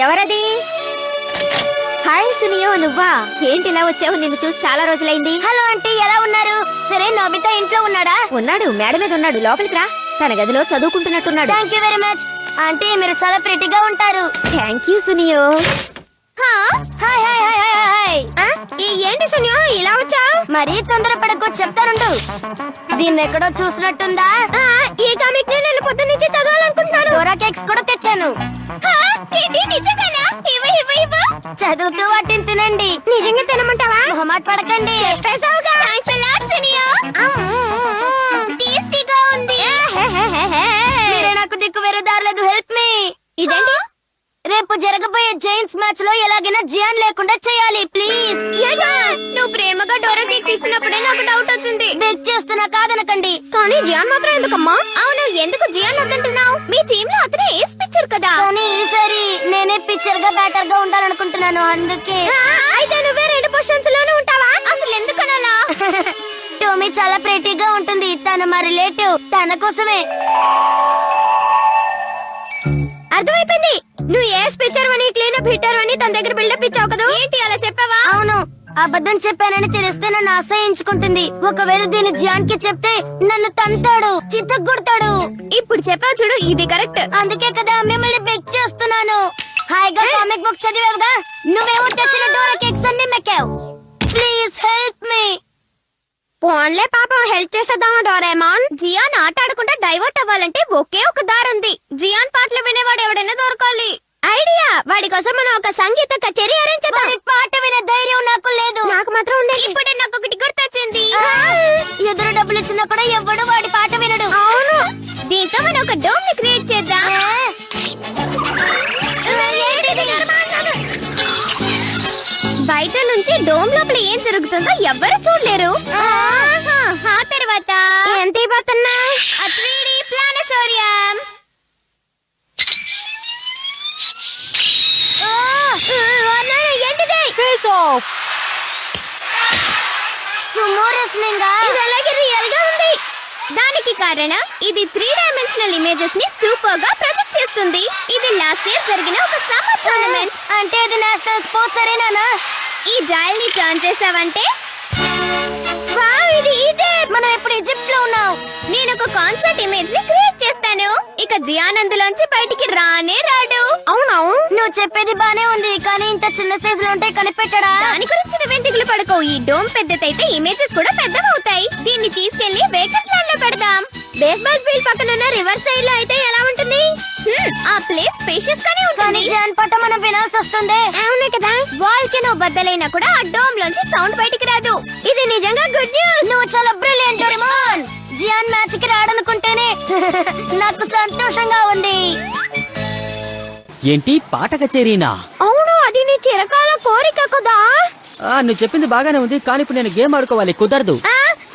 ఎవరది? Hi Suneo, నువ్వా? ఏంటి ఇలా వచ్చావు? నిన్ను చూసి చాలా రోజులైంది. హలో ఆంటీ, ఎలా ఉన్నారు? సరే, నోబితా ఇంట్లో ఉన్నాడా? ఉన్నాడు, మేడ మీద ఉన్నాడు. లోపలికి రా. తన గదిలో చదువుకుంటున్నట్టున్నాడు. Thank you very much aunty, మీరు చాలా ప్రిటీగా ఉంటారు. Thank you Suneo. Hi hi hi hi hi. ఏంటి సునియో ఇలా వచ్చావు? మరీ తొందరపడకు, చెప్తానుండు. దీన్ని ఎక్కడో చూసినట్టుందా? ఈ కామిక్ నేను పొద్దున్న నుంచి చదవాలనుకుంటున్నాను. డోరా కేక్స్ కూడా తెచ్చాను. చదువుతూ వాటిని తినండి. నిజంగా తినమంటావా? మొహమాట పడకండి. టేస్టీగా ఉంది. మీరే నాకు దిక్కు వేరే దారలేదు. Help me. ఇదేంటి? రేపు జరగబోయే జైంట్స్ మ్యాచ్ లో ఎలాగైనా జియాన్ లేకుండా చేయాలి ప్లీజ్. నువ్వు ప్రేమగా డోరా కేక్ ఇచ్చినప్పుడే నాకు డౌట్ వచ్చింది. బెగ్ చేస్తున్నా కాదనకండి. కానీ జియాన్ మాత్రం ఎందుకమ్మా? అవును, ఎందుకు జియాన్ వద్దంటున్నావు? మీ టీమ్ లో అతనే ఏస్ పిచ్చర్ కదా. కానీ ఈసారి నేనే పిక్చర్ గా బ్యాటర్ గా ఉండాలనుకుంటున్నాను, అందుకే. అయితే నువ్వే 2 పొజిషన్స్ లోనే ఉంటావా? అసలు ఎందుకనలా? టోమీ చాలా ప్రెటీగా ఉంటుంది. తన మా రిలేటివ్, తన కోసమే. అర్థమైపోయింది. నువ్వు ఏ స్పీచర్ అని క్లీనప్ హిట్టర్ అని తన దగ్గర బిల్డప్ ఇచ్చావు కదా. ఏంటి అలా చెప్పావా? అవును, అబద్ధం చెప్పానని తెలిస్తే నన్ను అసహించుకుంటుంది. ఒకవేళ దీన్ని జియాన్ కి చెప్తే నన్ను తంతాడు, చిత్తగొడతాడు. ఇప్పుడు చెప్పావు చూడు, ఇది కరెక్ట్. అందుకే కదా మిమ్మల్ని బెగ్ చేస్తున్నాను. హాయిగా కామిక్ బుక్ చదివావుగా, నువ్వేమో తెచ్చిన డోరా కేక్స్ అన్ని మెక్కావు. Please help me. పోన్లే పాపం, హెల్ప్ చేసేద్దామా డోరేమాన్? జియాన్ ఆట ఆడకుండా డైవర్ట్ అవ్వాలంటే ఒకే ఒక దారుంది. జియాన్ పాటలు వినేవాడు ఎవడైనా దొరకాలి. ఐడియా! వాడి కోసం మనం ఒక సంగీత కచేరీ అరేంజ్ చేద్దాం. పాట వినే ధైర్యం నాకు లేదు. నాకు మాత్రం ఉంది. ఇప్పుడే నాకు ఒకటి గుర్తొచ్చింది. ఎదురు డబ్బులు ఇచ్చినా కూడా ఎవ్వడు వాడి పాట వినడు. అవును, దీంతో మనం ఒక డోమ్ ని క్రియేట్ చేద్దాం. బయట నుంచి డోమ్ లోపల ఏం జరుగుతుందో ఎవ్వరు చూడలేరు. ఆ తర్వాత ఎంత ఇవ్వతున్నా? 3D planetarium. ఏంటిది? Face off. Sumo wrestling. ఇది అలాగే రియల్ గా ఉంది. దానికి కారణం ఇది 3 డైమెన్షనల్ ఇమేజెస్ ని సూపర్ గా ప్రొజెక్ట్ చేస్తుంది. ఇది లాస్ట్ ఇయర్ జరిగిన ఒక సమ్మర్ టోర్నమెంట్. అంటే ఇది నేషనల్ స్పోర్ట్స్ అరేనానా? ఈ డయల్ ని టర్న్ చేసావంటే వావ్, ఇది ఇదే. మనం ఇప్పుడు ఈజిప్ట్ లో ఉన్నాం. నేను ఒక కాన్సెప్ట్ ఇమేజ్ ని క్రియేట్ చేస్తాను. ఇక జియాన్ అందులోంచి బయటికి రానే రాడు. అవునవును, నువ్వు చెప్పేది బానే ఉంది, కానీ ఇంత చిన్న సైజ్ లో ఉంటే కనిపెట్టడా? దాని గురించి నువ్వేం దిగులు పడకో. ఈ డోమ్ పెద్దదైతే ఇమేజెస్ కూడా పెద్దవవుతాయి. దీన్ని తీసుకెళ్లి వేకెంట్ ల్యాండ్ లో పెడదాం. బేస్బాల్ ఫీల్డ్ పక్కన ఉన్న రివర్ సైడ్ లో అయితే ఎలా ఉంటుంది? ఆ ప్లేస్ స్పేషియస్ గానే కానీ ఉంటుంది. జాన్ పాట మనం వినాల్సి వస్తుంది. అవునే కదా. వాల్కెనో బద్దలైనా కూడా ఆ డోమ్ లోంచి సౌండ్ బయటికి రాదు. ఇది నిజంగా గుడ్ న్యూస్. నువ్వు చాలా బ్రిలియంట్ డోరేమాన్. జియాన్ మ్యాచ్ కి రాడనుకుంటేనే నాకు సంతోషంగా ఉంది. ఏంటి పాట కచేరీనా? అవును, అది నీ చిరకాల కోరిక కదా. నువ్వు చెప్పింది బాగానే ఉంది, కానీ ఇప్పుడు నేను గేమ్ ఆడుకోవాలి, కుదరదు.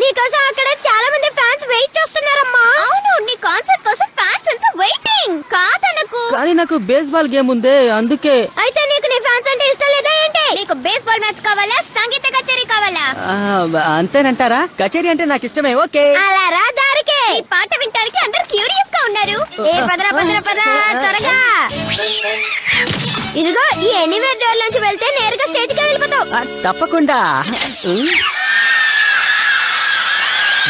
నీకోసం అక్కడ చాలా మంది ఫ్యాన్స్ వెయిట్ చేస్తున్నారమ్మా. అవును, నీ కాన్సర్ట్ కోసం ఫ్యాన్స్ అంతా వెయిటింగ్. కాదనకు. కానీ నాకు బేస్బాల్ గేమ్ ఉందే, అందుకే. అయితే నీకు నీ ఫ్యాన్స్ అంటే ఇష్టం లేదా ఏంటి? నీకు బేస్బాల్ మ్యాచ్ కావాలా, సంగీత కచేరీ కావాలా? అంతేనంటారా? కచేరీ అంటే నాకు ఇష్టమే. ఓకే, అలా రా దారికి. ఈ పాట వినడానికి అందరూ క్యూరియస్ గా ఉన్నారు. ఏ పదరా పదరా పదరా త్వరగా. ఇదిగో ఈ ఎనీవేర్ డోర్ నుంచి వెళ్తే నేరుగా స్టేజ్ కి వెళ్ళిపోతావు. తప్పకుండా.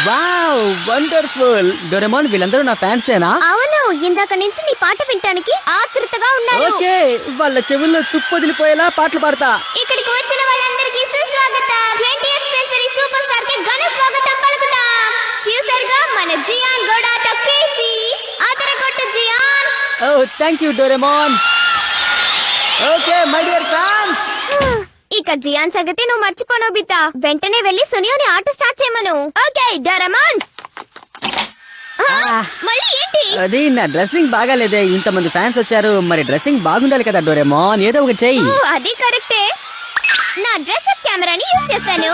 Wow, wonderful. డోరేమోన్, వీళ్ళందరూ నా ఫ్యాన్సేనా? అవును, ఇందాక నుంచి నీ పాట వినడానికి ఆతృతగా ఉన్నారు. ఓకే, వాళ్ళ చెవుల్లో తుప్పొదిలిపోయేలా పాటలు పాడతా. ఇక్కడికి వచ్చిన వాళ్ళందరికీ సుస్వాగతం. 20th సెంచరీ సూపర్ స్టార్ కి ఘన స్వాగతం పలుకుతాం. చూసారుగా మన జియాన్ గోడా టకేషి. ఆదరగొట్టు జియాన్. ఓ thank you Doraemon. Okay my dear fans, ఇక జియాన్ సంగతి నువ్వు మర్చిపో నోబితా. వెంటనే వెళ్ళి సునియోని ఆట స్టార్ట్ చేయమను. Okay Doraemon. మళ్ళీ ఏంటి? అది నా డ్రెస్సింగ్ బాగాలేదే, ఇంతమంది ఫ్యాన్స్ వచ్చారు, మరి డ్రెస్సింగ్ బాగుండాలి కదా డోరేమోన్, ఏదో ఒకటి చెయ్యి. అది కరెక్టే. నా డ్రెస్ అప్ కెమెరాని యూజ్ చేస్తాను.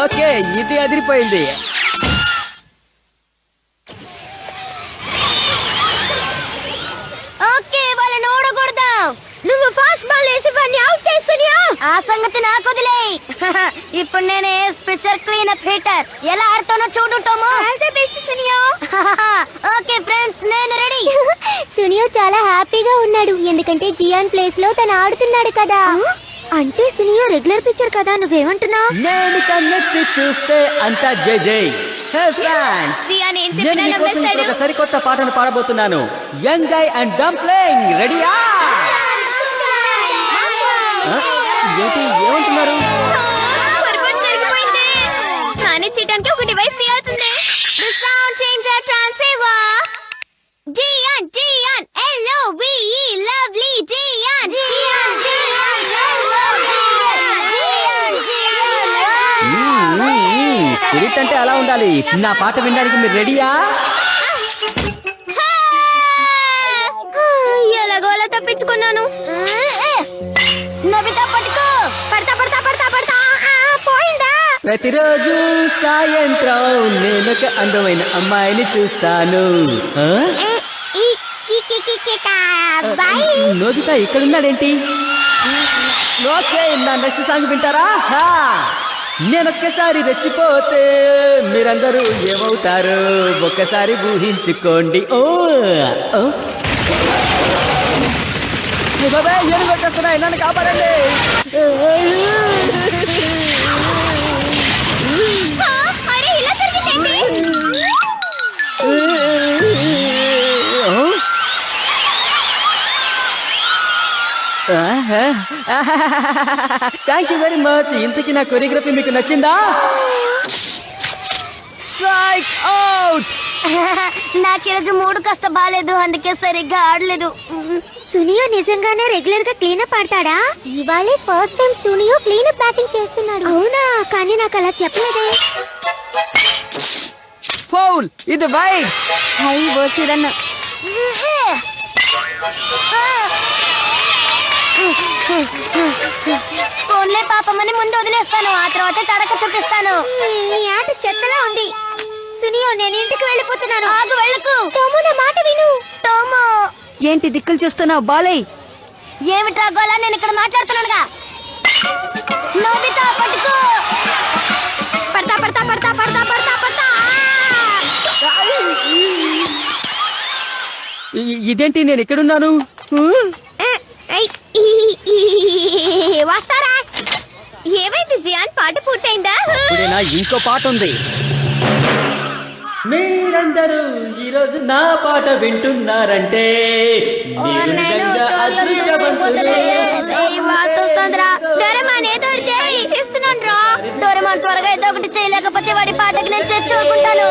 ఓకే, ఇది అదిరిపోయింది. ఓకే, వాళ్ళని ఓడకూడదాం. నువ్వు ఫాస్ట్ బాల్ వేసి వాడిని అవుట్ చేస్తున్నా. ఆ సంగతి నాకు వదిలేయ్. ఇప్పుడు నేను పిక్చర్ క్లీనప్ హిట్టర్. ఎలా ఆడుతానో చూడు టోమో. All the best Suneo. Okay friends, నేను రెడీ. సునియో చాలా హ్యాపీగా ఉన్నాడు ఎందుకంటే జియాన్ ప్లేస్ లో తను ఆడుతున్నాడు కదా. అంటే సునియో రెగ్యులర్ పిక్చర్ కదా, నువ్వేమంటున్నా? నేను కన్నెత్తి చూస్తే అంతా జై జై. హే ఫ్యాన్స్, జియాన్ ఏం నేను చెప్పినా మీకోసం ఇప్పుడు నమ్మేస్తాడు. ఒక సరికొత్త పాటను పాడబోతున్నాను. యంగ్ గై అండ్ డంప్లింగ్ రెడీయా? ఏంటి ఏమంటున్నారు? పొరపాటు జరిగిపోయింది. కానిచ్చేయడానికి ఒక డివైస్ తీయాల్సిందే. The sound changer transceiver. Gian Gian LOVE lovely Gian spirit అంటే అలా ఉండాలి. నా పాట వినడానికి మీరు రెడీయా? ఎలాగోలా తప్పించుకున్నాను. నోబితా పట్టుకో. పడతా పడతా పడతా పడతా. పోయిందా? ప్రతిరోజు సాయంత్రం నేనొక అందమైన అమ్మాయిని చూస్తాను. ఆ? నోబితా ఇక్కడున్నాడేంటి? ఓకే, నా నెక్స్ట్ సాంగ్ వింటారా? నేనొక్కసారి రెచ్చిపోతే మీరందరూ ఏమవుతారు ఒక్కసారి ఊహించుకోండి. ఓ బాబాయ్, ఏనుగు వచ్చేస్తున్నాయి, నన్ను కాపాడండి. అరే ఇలా జరిగిందేంటి? Thank you very much. ఇంతకీ నా కొరియోగ్రఫీ మీకు నచ్చిందా? Strike out. నాకు ఈరోజు మూడు కాస్త బాలేదు, అందుకే సరిగ్గా ఆడలేదు. సునియో నిజంగానే రెగ్యులర్ గా క్లీనప్ ఆడతాడా? ఇవాళే first time Suneo cleanup batting చేస్తున్నాడు. అవునా? కానీ నాకు అలా చెప్పలేదే. ఫౌల్, ఇది వైడ్. హై బోసిరన్న. ఫోన్లే పాపమని ముందు వదిలేస్తాను, ఆ తర్వాత తడక చూపిస్తాను. నీ ఆట చెత్తలా ఉంది. సునియో, నేను ఇంటికి వెళ్ళిపోతున్నాను. ఆగు, వెళ్ళకు. టోమో, నా మాట విను. టోమో, ఏంటి దిక్కులు చూస్తున్నావు బాలయ్? ఏమిట్రా గోలా? నేను ఇక్కడ మాట్లాడుతున్నానుగా. నోబితా పట్టుకో. పడతా పడతా పడతా పడతా పడతా పడతా. ఇదేంటి, నేను ఎక్కడున్నాను? వస్తారా? ఏమైంది జియాన్? పాట పూర్తయిందా? ఇప్పుడేనా ఇంకో పాట ఉంది. మీరందరూ ఈరోజు నా పాట వింటున్నారంటే మీరు నిజంగా అదృష్టవంతులే. డోరేమాన్ ఏదో ఒకటి చేయి. చేస్తున్నాను రా. డోరేమాన్ త్వరగా ఏదో ఒకటి చేయలేకపోతే వాడి పాటకి నేను చచ్చి ఊరుకుంటాను.